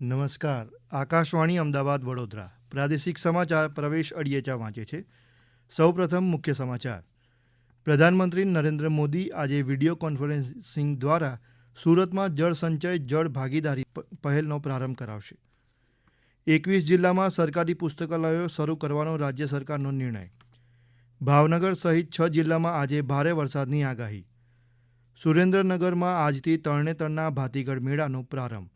નમસ્કાર. આકાશવાણી અમદાવાદ વડોદરા પ્રાદેશિક સમાચાર પ્રવેશ અડિયેચા વાંચે છે. સૌપ્રથમ મુખ્ય સમાચાર. પ્રધાનમંત્રી નરેન્દ્ર મોદી આજે વિડીયો કોન્ફરન્સિંગ દ્વારા સુરતમાં જળ સંચય જળ ભાગીદારી પહેલનો પ્રારંભ કરાવશે. 21 જિલ્લામાં સરકારી પુસ્તકાલયો શરૂ કરવાનો રાજ્ય સરકારનો નિર્ણય. ભાવનગર સહિત 6 જિલ્લામાં આજે ભારે વરસાદની આગાહી. સુરેન્દ્રનગરમાં આજથી તરણેતરના ભાતીગળ મેળાનો પ્રારંભ.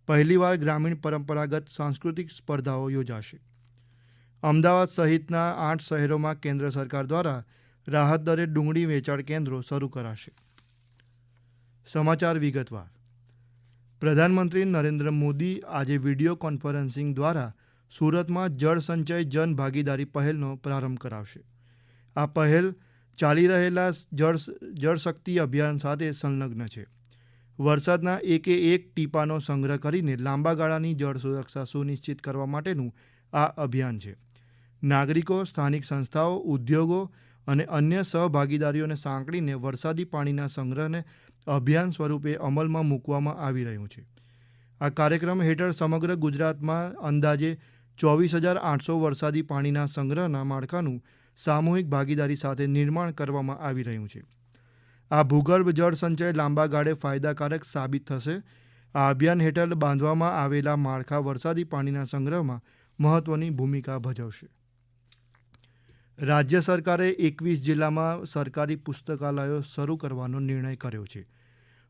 પહેલીવાર ગ્રામીણ પરંપરાગત સાંસ્કૃતિક સ્પર્ધાઓ યોજાશે. અમદાવાદ સહિતના 8 શહેરોમાં કેન્દ્ર સરકાર દ્વારા રાહત દરે ડુંગળી વેચાણ કેન્દ્રો શરૂ કરાશે. સમાચાર વિગતવાર. પ્રધાનમંત્રી નરેન્દ્ર મોદી આજે વિડીયો કોન્ફરન્સિંગ દ્વારા સુરતમાં જળ સંચય જન ભાગીદારી પહેલનો પ્રારંભ કરાવશે. આ પહેલ ચાલી રહેલા જળશક્તિ અભિયાન સાથે સંલગ્ન છે. વરસાદના એકે એક ટીપાનો સંગ્રહ કરીને લાંબા ગાળાની જળ સુરક્ષા સુનિશ્ચિત કરવા માટેનું આ અભિયાન છે. નાગરિકો, સ્થાનિક સંસ્થાઓ, ઉદ્યોગો અને અન્ય સહભાગીદારીઓને સાંકળીને વરસાદી પાણીના સંગ્રહને અભિયાન સ્વરૂપે અમલમાં મૂકવામાં આવી રહ્યું છે. આ કાર્યક્રમ હેઠળ સમગ્ર ગુજરાતમાં અંદાજે 24,800 વરસાદી પાણીના સંગ્રહના માળખાનું સામૂહિક ભાગીદારી સાથે નિર્માણ કરવામાં આવી રહ્યું છે. આ ભૂગર્ભ જળ સંચય લાંબા ગાળે ફાયદાકારક સાબિત થશે. આ અભિયાન હેઠળ બાંધવામાં આવેલા માળખા વરસાદી પાણીના સંગ્રહમાં મહત્વની ભૂમિકા ભજવશે. રાજ્ય સરકારે 21 જિલ્લામાં સરકારી પુસ્તકાલયો શરૂ કરવાનો નિર્ણય કર્યો છે.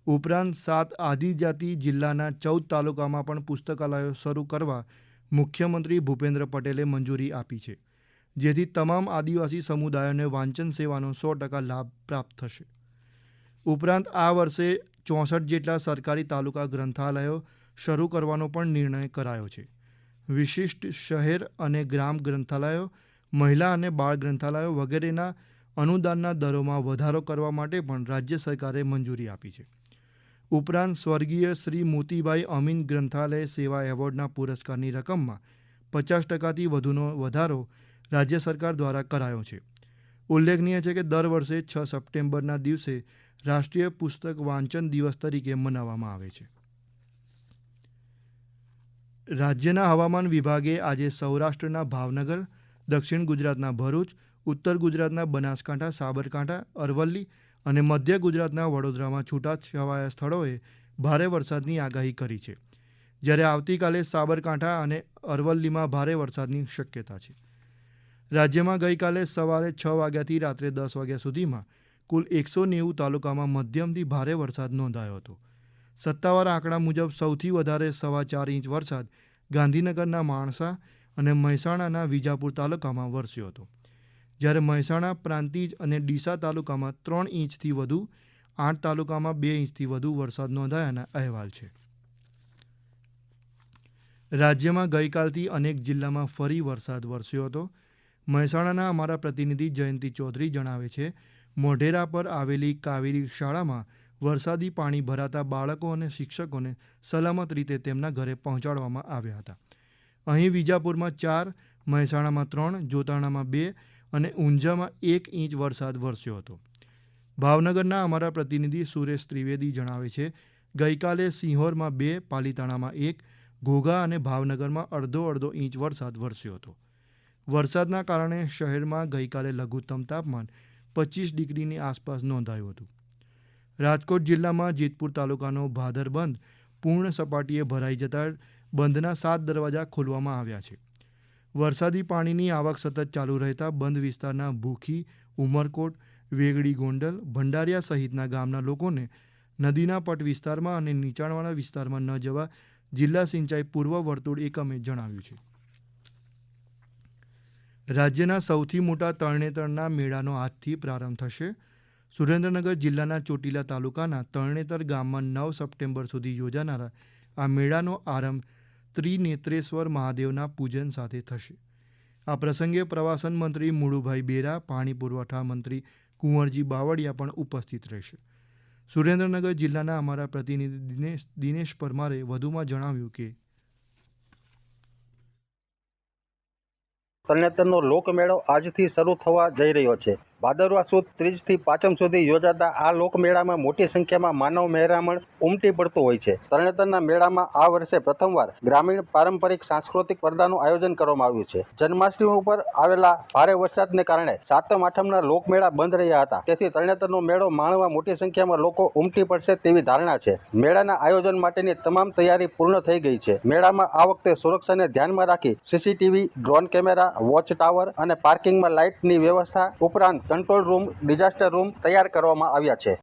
ઉપરાંત 7 આદિજાતિ જિલ્લાના 14 તાલુકામાં પણ પુસ્તકાલયો શરૂ કરવા મુખ્યમંત્રી ભૂપેન્દ્ર પટેલે મંજૂરી આપી છે, જેથી તમામ આદિવાસી સમુદાયોને વાંચન સેવાનો 100% લાભ પ્રાપ્ત થશે. ઉપરાંત આ વર્ષે 64 જેટલા સરકારી તાલુકા ગ્રંથાલયો શરૂ કરવાનો પણ નિર્ણય કરાયો છે. વિશિષ્ટ શહેર અને ગ્રામ ગ્રંથાલયો, મહિલા અને બાળ ગ્રંથાલયો વગેરેના અનુદાનના દરોમાં વધારો કરવા માટે પણ રાજ્ય સરકારે મંજૂરી આપી છે. ઉપરાંત સ્વર્ગીય શ્રી મોતીભાઈ અમીન ગ્રંથાલય સેવા એવોર્ડના પુરસ્કારની રકમમાં 50%થી વધુનો વધારો રાજ્ય સરકાર દ્વારા કરાયો છે. ઉલ્લેખનીય છે કે દર વર્ષે 6 સપ્ટેમ્બરના દિવસે રાષ્ટ્રીય પુસ્તક વાંચન દિવસ તરીકે મનાવવામાં આવે છે. રાજ્યના હવામાન વિભાગે આજે સૌરાષ્ટ્રના ભાવનગર, દક્ષિણ ગુજરાતના ભરૂચ, ઉત્તર ગુજરાતના બનાસકાંઠા, સાબરકાંઠા, અરવલ્લી અને મધ્ય ગુજરાતના વડોદરામાં છૂટાછવાયા સ્થળોએ ભારે વરસાદની આગાહી કરી છે, જ્યારે આવતીકાલે સાબરકાંઠા અને અરવલ્લીમાં ભારે વરસાદની શક્યતા છે. રાજ્યમાં ગઈકાલે સવારે 6 વાગ્યાથી રાત્રે 10 વાગ્યા સુધીમાં કુલ 190 તાલુકામાં મધ્યમથી ભારે વરસાદ નોંધાયો હતો. સત્તાવાર આંકડા મુજબ સૌથી વધારે 4.25 ઇંચ વરસાદ ગાંધીનગરના માણસા અને મહેસાણાના વિજાપુર તાલુકામાં વરસ્યો હતો, જ્યારે મહેસાણા, પ્રાંતિજ અને ડીસા તાલુકામાં 3 ઇંચથી વધુ, 8 તાલુકામાં 2 ઇંચથી વધુ વરસાદ નોંધાયાના અહેવાલ છે. રાજ્યમાં ગઈકાલથી અનેક જિલ્લામાં ફરી વરસાદ વરસ્યો હતો. મહેસાણાના અમારા પ્રતિનિધિ જયંતિ ચૌધરી જણાવે છે, મોઢેરા પર આવેલી કાવેરી શાળામાં વરસાદી પાણી ભરાતા બાળકો અને શિક્ષકોને સલામત રીતે તેમના ઘરે પહોંચાડવામાં આવ્યા હતા. અહીં વિજાપુરમાં 4, મહેસાણામાં 3, જોતાણામાં 2 અને ઊંઝામાં 1 ઇંચ વરસાદ વરસ્યો હતો. ભાવનગરના અમારા પ્રતિનિધિ સુરેશ ત્રિવેદી જણાવે છે, ગઈકાલે સિંહોરમાં 2, પાલીતાણામાં 1, ઘોઘા અને ભાવનગરમાં અડધો ઇંચ વરસાદ વરસ્યો હતો. વરસાદના કારણે શહેરમાં ગઈકાલે લઘુત્તમ તાપમાન 25 ડિગ્રીની આસપાસ નોંધાયું હતું. રાજકોટ જિલ્લામાં જેતપુર તાલુકાનો ભાદર બંધ પૂર્ણ સપાટીએ ભરાઈ જતા બંધના 7 દરવાજા ખોલવામાં આવ્યા છે. વરસાદી પાણીની આવક સતત ચાલુ રહેતા બંધ વિસ્તારના ભૂખી, ઉમરકોટ, વેગડી ગોંડલ, ભંડારિયા સહિતના ગામના લોકોને નદીના પટ વિસ્તારમાં અને નીચાણવાળા વિસ્તારમાં ન જવા જિલ્લા સિંચાઈ પૂર્વ વર્તુળ એકમે જણાવ્યું છે. રાજ્યના સૌથી મોટા તરણેતરના મેળાનો આજથી પ્રારંભ થશે. સુરેન્દ્રનગર જિલ્લાના ચોટીલા તાલુકાના તરણેતર ગામમાં 9 સપ્ટેમ્બર સુધી યોજાનારા આ મેળાનો આરંભ ત્રિનેત્રેશ્વર મહાદેવના પૂજન સાથે થશે. આ પ્રસંગે પ્રવાસન મંત્રી મુળુભાઈ બેરા, પાણી પુરવઠા મંત્રી કુંવરજી બાવળિયા પણ ઉપસ્થિત રહેશે. સુરેન્દ્રનગર જિલ્લાના અમારા પ્રતિનિધિ દિનેશ પરમારે વધુમાં જણાવ્યું કે તરણેતરનો લોકમેળો આજથી શરૂ થવા જઈ રહ્યો છે. ભાદરવા સુદ 30 થી પાંચમ સુધી યોજાતા આ લોકમેળામાં મોટી સંખ્યામાં માનવ મહેરામણ ઉમટી પડતું હોય છે. તરણેતરના મેળામાં આ વર્ષે પ્રથમવાર ગ્રામીણ પારંપરિક સાંસ્કૃતિક સ્પર્ધાનું આયોજન કરવામાં આવ્યું છે. જન્માષ્ટમી ઉપર આવેલા ભારે વરસાદને કારણે સાતમ આઠમના લોકમેળા બંધ રહ્યા હતા. તેથી તરણેતરનો મેળો માણવા મોટી સંખ્યામાં લોકો ઉમટી પડશે તેવી ધારણા છે. મેળાના આયોજન માટેની તમામ તૈયારી પૂર્ણ થઈ ગઈ છે. મેળામાં આ વખતે સુરક્ષાને ધ્યાનમાં રાખી CCTV, drone camera, watch tower અને પાર્કિંગમાં લાઇટની વ્યવસ્થા ઉપરાંત કંટ્રોલ રૂમ, ડિઝાસ્ટર રૂમ તૈયાર કરવામાં આવ્યા છે.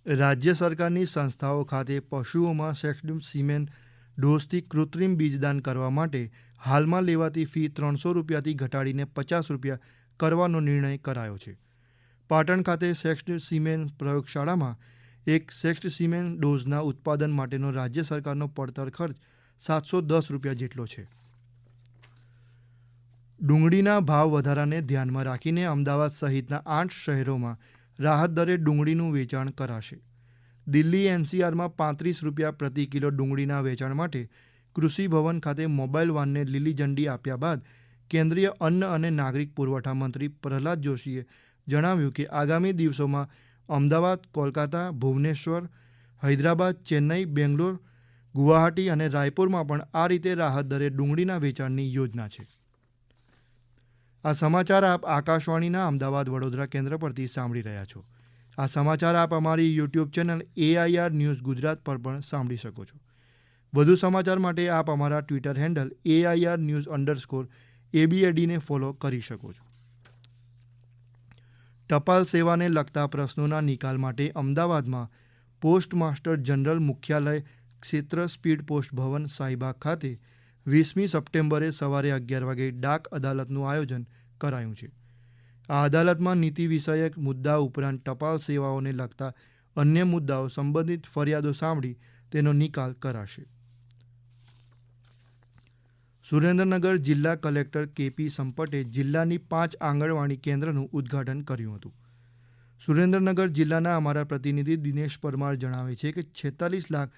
રાજ્ય સરકારની સંસ્થાઓ ખાતે પશુઓમાં સેક્સિમેન ડોઝથી કૃત્રિમ બીજદાન કરવા માટે હાલમાં લેવાતી ફી ₹300થી ઘટાડીને ₹50 કરવાનો નિર્ણય કરાયો છે. પાટણ ખાતે સેક્સિમેન પ્રયોગશાળામાં એક સેક્સિમેન ડોઝના ઉત્પાદન માટેનો રાજ્ય સરકારનો પડતર ખર્ચ ₹710 જેટલો છે. ડુંગળીના ભાવ વધારાને ધ્યાનમાં રાખીને અમદાવાદ સહિતના 8 શહેરોમાં રાહત દરે ડુંગળીનું વેચાણ કરાશે. દિલ્હી NCRમાં ₹35 પ્રતિ કિલો ડુંગળીના વેચાણ માટે કૃષિ ભવન ખાતે મોબાઈલ વાનને લીલી ઝંડી આપ્યા બાદ કેન્દ્રીય અન્ન અને નાગરિક પુરવઠા મંત્રી પ્રહલાદ જોશીએ જણાવ્યું કે આગામી દિવસોમાં અમદાવાદ, કોલકાતા, ભુવનેશ્વર, હૈદરાબાદ, ચેન્નઈ, બેંગ્લોર, ગુવાહાટી અને રાયપુરમાં પણ આ રીતે રાહત દરે ડુંગળીના વેચાણની યોજના છે. આ સમાચાર આપ આકાશવાણીના અમદાવાદ વડોદરા કેન્દ્ર પરથી સાંભળી રહ્યા છો. આ સમાચાર આપ અમારી YouTube channel AIR news Gujarat પર પણ સાંભળી શકો છો. વધુ સમાચાર માટે આપ અમારા ટ્વિટર હેન્ડલ AIR_ABADને ફોલો કરી શકો છો. ટપાલ સેવાને લગતા પ્રશ્નોના નિકાલ માટે અમદાવાદમાં પોસ્ટ માસ્ટર જનરલ મુખ્યાલય ક્ષેત્ર સ્પીડ પોસ્ટ ભવન શાહીબાગ ખાતે 20મી સપ્ટેમ્બરે સવારે 11 વાગે ડાક અદાલતનું આયોજન કરાયું છે. આ અદાલતમાં નીતિ વિષયક મુદ્દા ઉપરાંત ટપાલ સેવાઓને લગતા અન્ય મુદ્દાઓ સંબંધિત ફરિયાદો સાંભળી તેનો નિકાલ કરાશે. સુરેન્દ્રનગર જિલ્લા કલેક્ટર KP સંપટે જિલ્લાની 5 આંગણવાડી કેન્દ્રનું ઉદ્ઘાટન કર્યું હતું. સુરેન્દ્રનગર જિલ્લાના અમારા પ્રતિનિધિ દિનેશ પરમાર જણાવે છે કે ₹46 લાખ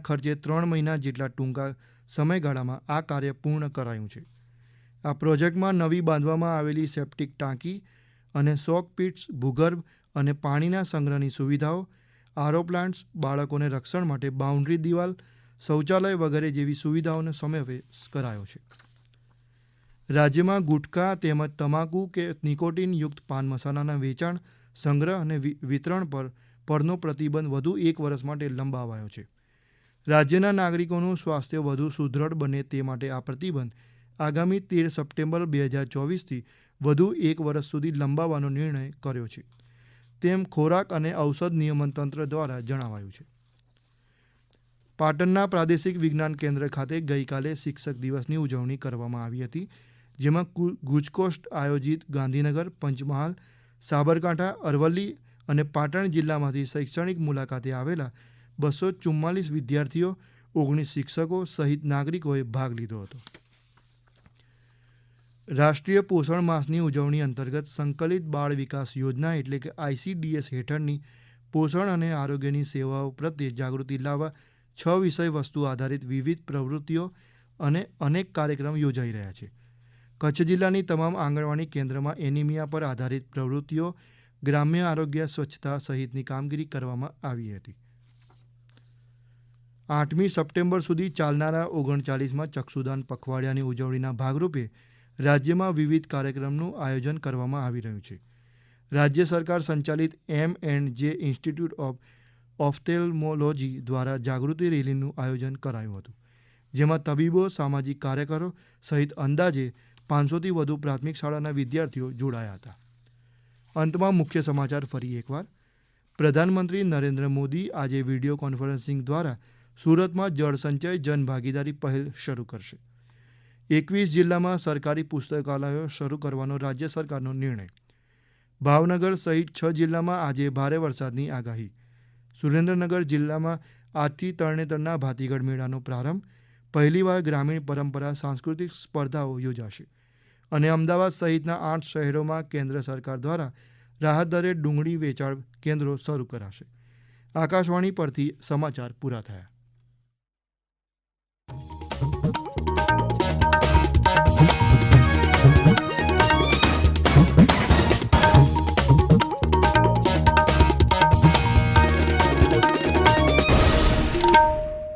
ખર્ચે 3 મહિના જેટલા ટૂંકા સમયગાળામાં આ કાર્ય પૂર્ણ કરાયું છે. આ પ્રોજેક્ટમાં નવી બાંધવામાં આવેલી સેપ્ટિક ટાંકી અને સોક પિટ્સ, ભૂગર્ભ અને પાણીના સંગ્રહની સુવિધાઓ, RO પ્લાન્ટ્સ, બાળકોને રક્ષણ માટે બાઉન્ડ્રી દિવાલ, શૌચાલય વગેરે જેવી સુવિધાઓનો સમાવેશ કરાયો છે. રાજ્યમાં ગુટખા તેમજ તમાકુ કે નિકોટિન યુક્ત પાન મસાલાના વેચાણ, સંગ્રહ અને વિતરણ પરનો પ્રતિબંધ વધુ 1 વર્ષ માટે લંબાવાયો છે. રાજ્યના નાગરિકોનું સ્વાસ્થ્ય વધુ સુદૃઢ બને તે માટે આ પ્રતિબંધ આગામી 13 સપ્ટેમ્બર 2024થી વધુ 1 વર્ષ સુધી લંબાવવાનો નિર્ણય કર્યો છે, તેમ ખોરાક અને ઔષધ નિયમન તંત્ર દ્વારા જણાવાયું છે. પાટણના પ્રાદેશિક વિજ્ઞાન કેન્દ્ર ખાતે ગઈકાલે શિક્ષક દિવસની ઉજવણી કરવામાં આવી હતી, જેમાં ગુજકોસ્ટ આયોજિત ગાંધીનગર, પંચમહાલ, સાબરકાંઠા, અરવલ્લી અને પાટણ જિલ્લામાંથી શૈક્ષણિક મુલાકાતે આવેલા 244 વિદ્યાર્થીઓ, 19 શિક્ષકો સહિત નાગરિકોએ ભાગ લીધો હતો. રાષ્ટ્રીય પોષણ માસની ઉજવણી અંતર્ગત સંકલિત બાળ વિકાસ યોજના એટલે કે ICDS હેઠળની પોષણ અને આરોગ્યની સેવાઓ પ્રત્યે જાગૃતિ લાવવા 6 વિષય વસ્તુ આધારિત વિવિધ પ્રવૃત્તિઓ અને અનેક કાર્યક્રમ યોજાઈ રહ્યા છે. કચ્છ જિલ્લાની તમામ આંગણવાડી કેન્દ્રમાં એનિમિયા પર આધારિત પ્રવૃત્તિઓ, ગ્રામ્ય આરોગ્ય, સ્વચ્છતા સહિતની કામગીરી કરવામાં આવી હતી. 8મી સપ્ટેમ્બર સુધી ચાલનારા 39મા ચક્ષુદાન પખવાડિયાની ઉજવણીના ભાગરૂપે રાજ્યમાં વિવિધ કાર્યક્રમનું આયોજન કરવામાં આવી રહ્યું છે. રાજ્ય સરકાર સંચાલિત M&J ઇન્સ્ટિટ્યૂટ ઓફ ઓફથેલ્મોલોજી દ્વારા જાગૃતિ રેલીનું આયોજન કરાયું હતું, જેમાં તબીબો, સામાજિક કાર્યકરો સહિત અંદાજે 500થી વધુ પ્રાથમિક શાળાના વિદ્યાર્થીઓ જોડાયા હતા. અંતમાં મુખ્ય સમાચાર ફરી એકવાર. પ્રધાનમંત્રી નરેન્દ્ર મોદી આજે વિડીયો કોન્ફરન્સિંગ દ્વારા સુરતમાં જળસંચય જનભાગીદારી પહેલ શરૂ કરશે. 21 જિલ્લામાં સરકારી પુસ્તકાલયો શરૂ કરવાનો રાજ્ય સરકારનો નિર્ણય. ભાવનગર સહિત 6 જિલ્લામાં આજે ભારે વરસાદની આગાહી. સુરેન્દ્રનગર જિલ્લામાં આજથી તરણેતરના ભાતીગઢ મેળાનો પ્રારંભ. પહેલીવાર ગ્રામીણ પરંપરા સાંસ્કૃતિક સ્પર્ધાઓ યોજાશે. અને અમદાવાદ સહિતના 8 શહેરોમાં કેન્દ્ર સરકાર દ્વારા રાહત દરે ડુંગળી વેચાણ કેન્દ્રો શરૂ કરાશે. આકાશવાણી પરથી સમાચાર પૂરા થયા.